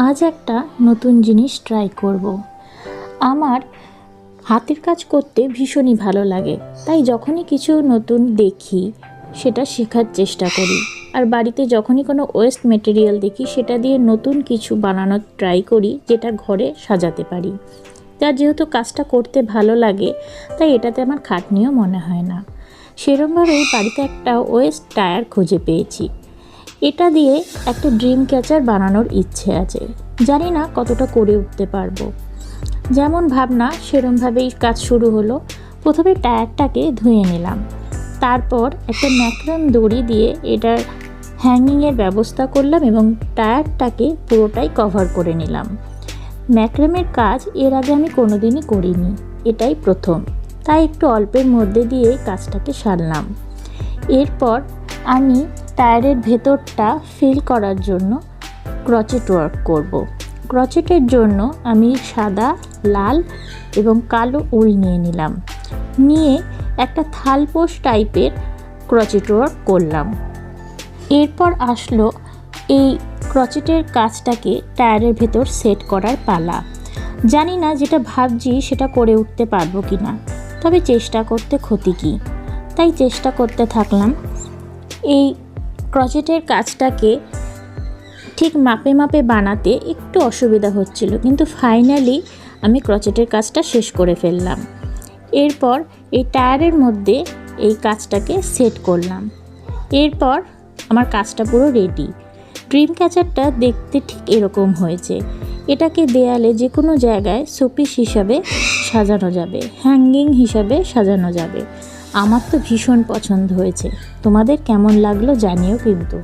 আজ একটা নতুন জিনিস ট্রাই করব। আমার হাতের কাজ করতে ভীষণই ভালো লাগে, তাই যখনই কিছু নতুন দেখি সেটা শেখার চেষ্টা করি। আর বাড়িতে যখনই কোনো ওয়েস্ট মেটেরিয়াল দেখি সেটা দিয়ে নতুন কিছু বানানোর ট্রাই করি, যেটা ঘরে সাজাতে পারি। তার যেহেতু কাজটা করতে ভালো লাগে, তাই এটাতে আমার খাটনিও মনে হয় না। সেরকমভাবেই বাড়িতে একটা ওয়েস্ট টায়ার খুঁজে পেয়েছি। এটা দিয়ে একটা ড্রিম ক্যাচার বানানোর ইচ্ছে আছে, জানি না কতটা করে উঠতে পারবো। যেমন ভাবনা সেরমভাবেই কাজ শুরু হলো। প্রথমে টায়ারটাকে ধুয়ে নিলাম, তারপর একটা ম্যাক্রম দড়ি দিয়ে এটার হ্যাঙ্গিংয়ের ব্যবস্থা করলাম এবং টায়ারটাকে পুরোটাই কভার করে নিলাম। ম্যাক্রমের কাজ এর আগে আমি কোনোদিনই করিনি, এটাই প্রথম, তাই একটু অল্পের মধ্যে দিয়ে কাজটাকে সারলাম। এরপর আমি টায়ারের ভেতরটা ফিল করার জন্য ক্রচেট ওয়ার্ক করব। ক্রচেটের জন্য আমি সাদা, লাল এবং কালো উল নিয়ে নিলাম, নিয়ে একটা থালপোষ টাইপের ক্রচেট ওয়ার্ক করলাম। এরপর আসলো এই ক্রচেটের কাজটাকে টায়ারের ভেতর সেট করার পালা। জানি না যেটা ভাবছি সেটা করে উঠতে পারবো কি না, তবে চেষ্টা করতে ক্ষতি কী, তাই চেষ্টা করতে থাকলাম। এই ক্রচেটের কাজটাকে ঠিক মাপে মাপে বানাতে একটু অসুবিধা হচ্ছিল, কিন্তু ফাইনালি আমি ক্রচেটের কাজটা শেষ করে ফেললাম। এরপর এই টায়ারের মধ্যে এই কাজটাকে সেট করলাম। এরপর আমার কাজটা পুরো রেডি। ড্রিম ক্যাচারটা দেখতে ঠিক এরকম হয়েছে। এটাকে দেয়ালে যে কোনো জায়গায় শোপিস হিসাবে সাজানো যাবে, হ্যাঙ্গিং হিসাবে সাজানো যাবে। আমার তো ভীষণ পছন্দ হয়েছে। তোমাদের কেমন লাগলো জানিও কিন্তু।